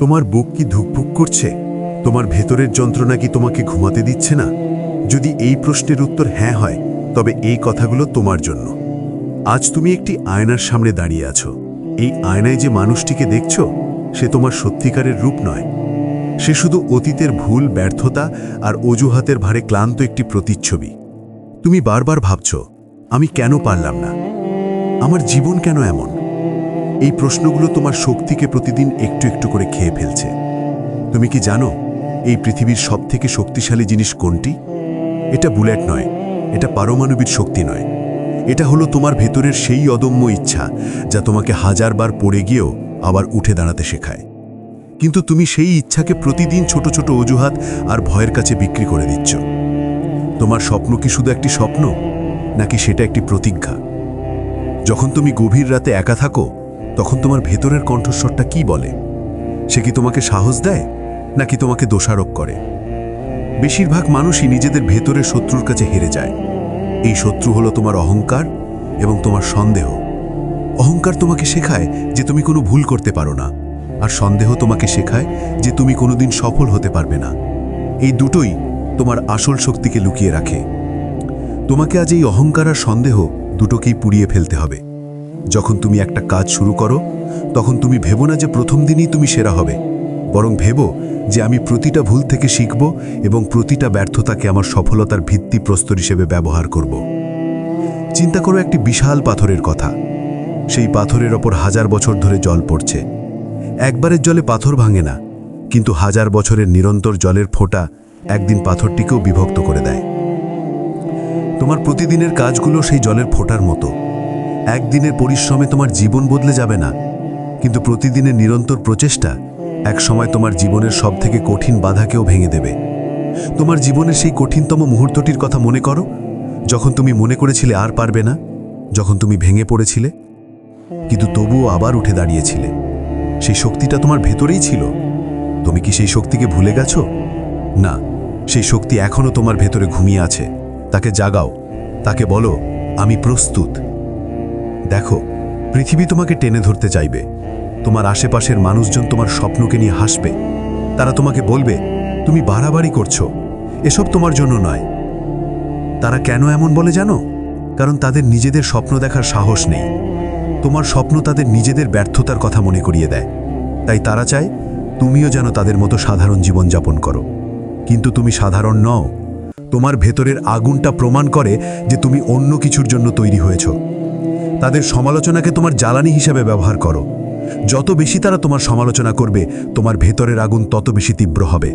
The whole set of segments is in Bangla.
তোমার বুক কি ধুকপুক করছে? তোমার ভেতরের যন্ত্রণা কি তোমাকে ঘুমাতে দিচ্ছে না? যদি এই প্রশ্নের উত্তর হ্যাঁ হয়, তবে এই কথাগুলো তোমার জন্য। আজ তুমি একটি আয়নার সামনে দাঁড়িয়ে আছো। এই আয়নায় যে মানুষটিকে দেখছো, সে তোমার সত্যিকারের রূপ নয়। সে শুধু অতীতের ভুল, ব্যর্থতা আর অজুহাতের ভারে ক্লান্ত একটি প্রতিচ্ছবি। তুমি বারবার ভাবছ, আমি কেন পারলাম না? আমার জীবন কেন এমন? এই প্রশ্নগুলো তোমার শক্তিকে প্রতিদিন একটু একটু করে খেয়ে ফেলছে। তুমি কি জানো এই পৃথিবীর সবথেকে শক্তিশালী জিনিস কোনটি? এটা বুলেট নয়, এটা পারমাণবিক শক্তি নয়। এটা হলো তোমার ভেতরের সেই অদম্য ইচ্ছা, যা তোমাকে হাজারবার পড়ে গিয়েও আবার উঠে দাঁড়াতে শেখায়। কিন্তু তুমি সেই ইচ্ছাকে প্রতিদিন ছোট ছোট অজুহাত আর ভয়ের কাছে বিক্রি করে দিচ্ছ। তোমার স্বপ্ন কি শুধু একটি স্বপ্ন, নাকি সেটা একটি প্রতিজ্ঞা? যখন তুমি গভীর রাতে একা থাকো, তখন তোমার ভেতরের কণ্ঠস্বরটা কি বলে? সে কি তোমাকে সাহস দেয়, নাকি তোমাকে দোষারোপ করে? বেশিরভাগ মানুষই নিজেদের ভেতরের শত্রুর কাছে হেরে যায়। এই শত্রু হলো তোমার অহংকার এবং তোমার সন্দেহ। অহংকার তোমাকে শেখায় যে তুমি কোনো ভুল করতে পারো না, আর সন্দেহ তোমাকে শেখায় যে তুমি কোনোদিন সফল হতে পারবে না। এই দুটোই তোমার আসল শক্তিকে লুকিয়ে রাখে। তোমাকে আজ এই অহংকার আর সন্দেহ দুটোকেই পুড়িয়ে ফেলতে হবে। যখন তুমি একটা কাজ শুরু করো, তখন তুমি ভেবো না যে প্রথম দিনই তুমি সেরা হবে, বরং ভেবো যে আমি প্রতিটা ভুল থেকে শিখব এবং প্রতিটা ব্যর্থতাকে আমার সফলতার ভিত্তিপ্রস্তর হিসেবে ব্যবহার করব। চিন্তা করো একটি বিশাল পাথরের কথা। সেই পাথরের ওপর হাজার বছর ধরে জল পড়ছে। একবারের জলে পাথর ভাঙে না, কিন্তু হাজার বছরের নিরন্তর জলের ফোঁটা একদিন পাথরটিকেও বিভক্ত করে দেয়। তোমার প্রতিদিনের কাজগুলো সেই জলের ফোঁটার মতো। একদিনের পরিশ্রমে তোমার জীবন বদলে যাবে না, কিন্তু প্রতিদিনের নিরন্তর প্রচেষ্টা এক সময় তোমার জীবনের সবথেকে কঠিন বাধাকেও ভেঙে দেবে। তোমার জীবনের সেই কঠিনতম মুহূর্তটির কথা মনে করো, যখন তুমি মনে করেছিলে আর পারবে না, যখন তুমি ভেঙে পড়েছিলে, কিন্তু তবুও আবার উঠে দাঁড়িয়েছিলে। সেই শক্তিটা তোমার ভেতরেই ছিল। তুমি কি সেই শক্তিকে ভুলে গেছো? না, সেই শক্তি এখনো তোমার ভেতরে ঘুমিয়ে আছে। তাকে জাগাও, তাকে বলো, আমি প্রস্তুত। দেখো, পৃথিবী তোমাকে টেনে ধরতে চাইবে। তোমার আশেপাশের মানুষজন তোমার স্বপ্নকে নিয়ে হাসবে। তারা তোমাকে বলবে, তুমি বাড়াবাড়ি করছো, এসব তোমার জন্য নয়। তারা কেন এমন বলে জানো? কারণ তাদের নিজেদের স্বপ্ন দেখার সাহস নেই। তোমার স্বপ্ন তাদের নিজেদের ব্যর্থতার কথা মনে করিয়ে দেয়। তাই তারা চায় তুমিও যেন তাদের মতো সাধারণ জীবনযাপন করো। কিন্তু তুমি সাধারণ নও। তোমার ভেতরের আগুনটা প্রমাণ করে যে তুমি অন্য কিছুর জন্য তৈরি হয়েছ। তাদের সমালোচনাকে তোমার জ্বালানি হিসেবে ব্যবহার করো। যত বেশি তারা তোমার সমালোচনা করবে, তোমার ভেতরের আগুন তত বেশি তীব্র হবে।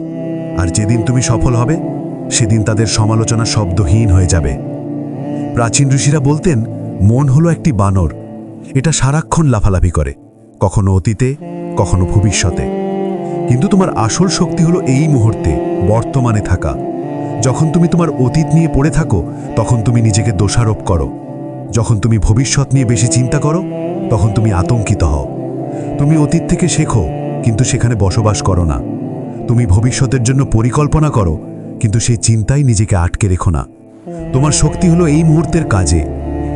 আর যেদিন তুমি সফল হবে, সেদিন তাদের সমালোচনা শব্দহীন হয়ে যাবে। প্রাচীন ঋষিরা বলতেন, মন হলো একটি বানর। এটা সারাক্ষণ লাফালাফি করে, কখনো অতীতে, কখনো ভবিষ্যতে। কিন্তু তোমার আসল শক্তি হলো এই মুহূর্তে, বর্তমানে থাকা। যখন তুমি তোমার অতীত নিয়ে পড়ে থাকো, তখন তুমি নিজেকে দোষারোপ করো। যখন তুমি ভবিষ্যৎ নিয়ে বেশি চিন্তা করো, তখন তুমি আতঙ্কিত হও। তুমি অতীত থেকে শেখো, কিন্তু সেখানে বসবাস করো না। তুমি ভবিষ্যতের জন্য পরিকল্পনা করো, কিন্তু সেই চিন্তায় নিজেকে আটকে রেখো না। তোমার শক্তি হলো এই মুহূর্তের কাজে।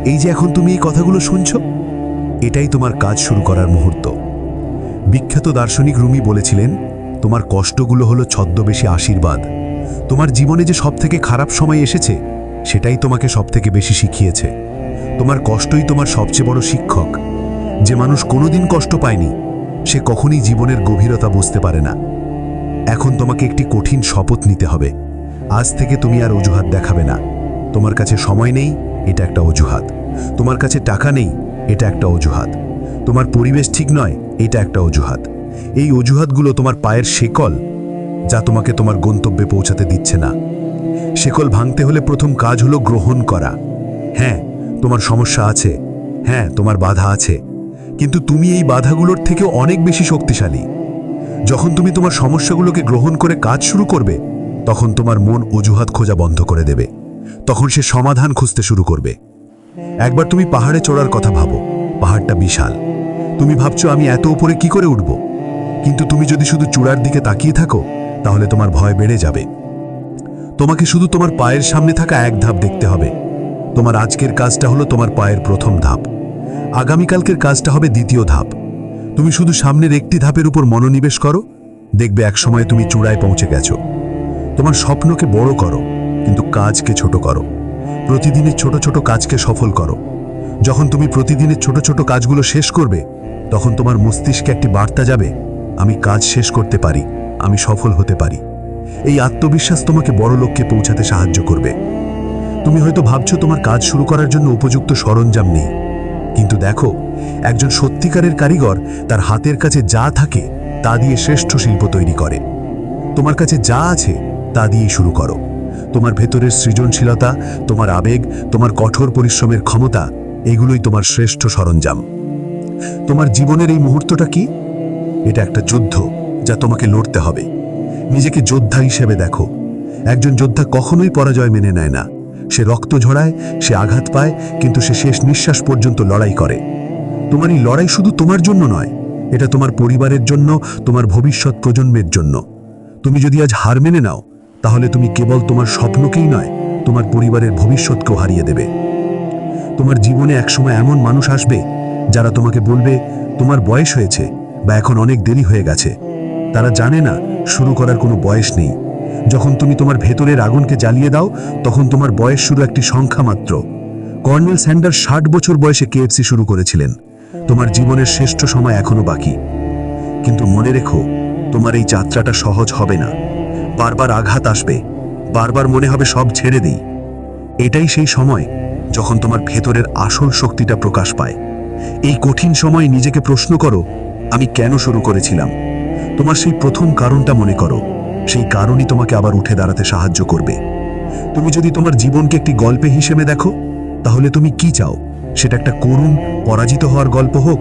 এই যে এখন তুমি এই কথাগুলো শুনছো, এটাই তোমার কাজ শুরু করার মুহূর্ত। বিখ্যাত দার্শনিক রুমি বলেছিলেন, তোমার কষ্টগুলো হলো ছদ্মবেশী আশীর্বাদ। তোমার জীবনে যে সবথেকে খারাপ সময় এসেছে, সেটাই তোমাকে সবথেকে বেশি শিখিয়েছে। তোমার কষ্টই তোমার সবচেয়ে বড় শিক্ষক। যে মানুষ কোনোদিন কষ্ট পায়নি, সে কখনই জীবনের গভীরতা বুঝতে পারে না। এখন তোমাকে একটি কঠিন শপথ নিতে হবে। আজ থেকে তুমি আর অজুহাত দেখাবে না। তোমার কাছে সময় নেই, এটা একটা অজুহাত। তোমার কাছে টাকা নেই, এটা একটা অজুহাত। তোমার পরিবেশ ঠিক নয়, এটা একটা অজুহাত। এই অজুহাতগুলো তোমার পায়ের শেকল, যা তোমাকে তোমার গন্তব্যে পৌঁছাতে দিচ্ছে না। শেকল ভাঙতে হলে প্রথম কাজ হলো গ্রহণ করা। হ্যাঁ, তোমার সমস্যা আছে। হ্যাঁ, তোমার বাধা আছে। কিন্তু তুমি এই বাধাগুলোর থেকেও অনেক বেশি শক্তিশালী। যখন তুমি তোমার সমস্যাগুলোকে গ্রহণ করে কাজ শুরু করবে, তখন তোমার মন অজুহাত খোঁজা বন্ধ করে দেবে। তখন সে সমাধান খুঁজতে শুরু করবে। একবার তুমি পাহাড়ে চড়ার কথা ভাবো। পাহাড়টা বিশাল। তুমি ভাবছো, আমি এত উপরে কি করে উঠব? কিন্তু তুমি যদি শুধু চূড়ার দিকে তাকিয়ে থাকো, তাহলে তোমার ভয় বেড়ে যাবে। তোমাকে শুধু তোমার পায়ের সামনে থাকা এক ধাপ দেখতে হবে। তোমার আজকের কাজটা হলো তোমার পায়ের প্রথম ধাপ। আগামীকালকের কাজটা হবে দ্বিতীয় ধাপ। তুমি শুধু সামনের একটি ধাপের উপর মনোনিবেশ করো, দেখবে একসময় তুমি চূড়ায় পৌঁছে গেছো। তোমার স্বপ্নকে বড় করো, কিন্তু কাজকে ছোট করো। প্রতিদিনের ছোট ছোট কাজকে সফল করো। যখন তুমি প্রতিদিনের ছোট ছোট কাজগুলো শেষ করবে, তখন তোমার মস্তিষ্কে একটি বার্তা যাবে, আমি কাজ শেষ করতে পারি, আমি সফল হতে পারি। এই আত্মবিশ্বাস তোমাকে বড় লক্ষ্যে পৌঁছাতে সাহায্য করবে। তুমি হয়তো ভাবছো তোমার কাজ শুরু করার জন্য উপযুক্ত সরঞ্জাম নেই, কিন্তু দেখো, একজন সত্যিকারের কারিগর তার হাতের কাছে যা থাকে তা দিয়ে শ্রেষ্ঠ শিল্প তৈরি করে। তোমার কাছে যা আছে তা দিয়েই শুরু করো। তোমার ভেতরের সৃজনশীলতা, তোমার আবেগ, তোমার কঠোর পরিশ্রমের ক্ষমতা, এগুলোই তোমার শ্রেষ্ঠ সরঞ্জাম। তোমার জীবনের এই মুহূর্তটা কি? এটা একটা যুদ্ধ, যা তোমাকে লড়তে হবে। নিজেকে যোদ্ধা হিসেবে দেখো। একজন যোদ্ধা কখনোই পরাজয় মেনে নেয় না। সে রক্ত ঝরায়, সে আঘাত পায়, কিন্তু সে শেষ নিঃশ্বাস পর্যন্ত লড়াই করে। তোমার এই লড়াই শুধু তোমার জন্য নয়, এটা তোমার পরিবারের জন্য, তোমার ভবিষ্যৎ প্রজন্মের জন্য। তুমি যদি আজ হার মেনে নাও, তাহলে তুমি কেবল তোমার স্বপ্নকেই নয়, তোমার পরিবারের ভবিষ্যৎকেও হারিয়ে দেবে। তোমার জীবনে একসময় এমন মানুষ আসবে যারা তোমাকে বলবে তোমার বয়স হয়েছে বা এখন অনেক দেরি হয়ে গেছে। তারা জানে না শুরু করার কোনো বয়স নেই। যখন তুমি তোমার ভেতরের আগুনকে জ্বালিয়ে দাও, তখন তোমার বয়স শুধু একটি সংখ্যা মাত্র। কর্নেল স্যান্ডার্স 60 বছর বয়সে কেএফসি শুরু করেছিলেন। তোমার জীবনের শ্রেষ্ঠ সময় এখনো বাকি। কিন্তু মনে রেখো, তোমার এই যাত্রাটা সহজ হবে না। বারবার আঘাত আসবে, বারবার মনে হবে সব ছেড়ে দিই। এটাই সেই সময় যখন তোমার ভেতরের আসল শক্তিটা প্রকাশ পায়। এই কঠিন সময়ে নিজেকে প্রশ্ন করো, আমি কেন শুরু করেছিলাম? তোমার সেই প্রথম কারণটা মনে করো। সেই কারণই তোমাকে আবার উঠে দাঁড়াতে সাহায্য করবে। তুমি যদি তোমার জীবনকে একটি গল্পে হিসেবে দেখো, তাহলে তুমি কি চাও? সেটা একটা করুণ পরাজিত হওয়ার গল্প হোক,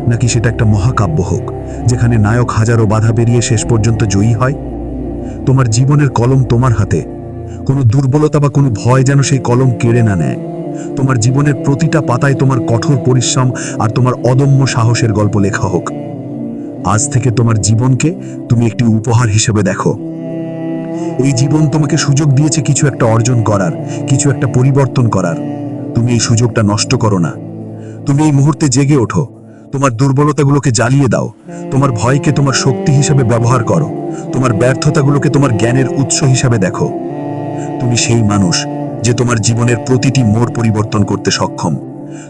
নাকি সেটা একটা মহাকাব্য হোক, যেখানে নায়ক হাজারো বাধা পেরিয়ে শেষ পর্যন্ত জয়ী হয়? তোমার জীবনের কলম তোমার হাতে। কোনো দুর্বলতা বা কোনো ভয় যেন সেই কলম কেড়ে না নেয়। তোমার জীবনের প্রতিটা পাতায় তোমার কঠোর পরিশ্রম আর তোমার অদম্য সাহসের গল্প লেখা হোক। আজ থেকে তোমার জীবনকে তুমি একটি উপহার হিসেবে দেখো। এই জীবন তোমাকে সুযোগ দিয়েছে কিছু একটা অর্জন করার, কিছু একটা পরিবর্তন করার। তুমি এই সুযোগটা নষ্ট করো না। তুমি এই মুহূর্তে জেগে ওঠো। তোমার দুর্বলতাগুলোকে জ্বালিয়ে দাও। তোমার ভয়কে তোমার শক্তি হিসেবে ব্যবহার করো। তোমার ব্যর্থতাগুলোকে তোমার জ্ঞানের উৎস হিসাবে দেখো। তুমি সেই মানুষ যে তোমার জীবনের প্রতিটি মোড় পরিবর্তন করতে সক্ষম।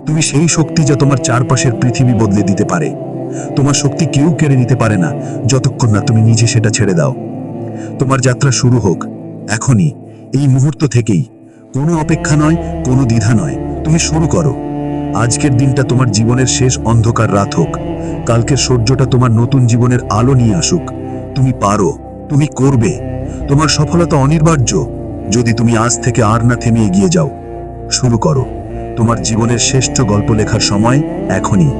তুমি সেই শক্তি যা তোমার চারপাশের পৃথিবী বদলে দিতে পারে। তোমার শক্তি কেউ কেড়ে নিতে পারে না, যতক্ষণ না তুমি নিজে সেটা ছেড়ে দাও। তোমার যাত্রা শুরু হোক এখনই, এই মুহূর্ত থেকেই। কোনো অপেক্ষা নয়, কোনো দ্বিধা নয়, তুমি শুরু করো। আজকের দিনটা তোমার জীবনের শেষ অন্ধকার রাত হোক। কালকের সূর্যটা তোমার নতুন জীবনের আলো নিয়ে আসুক। তুমি পারো, তুমি করবে। তোমার সফলতা অনিবার্য, যদি তুমি আজ থেকে আর না থেমে এগিয়ে যাও। শুরু করো। তোমার জীবনের শ্রেষ্ঠ গল্প লেখার সময় এখনই।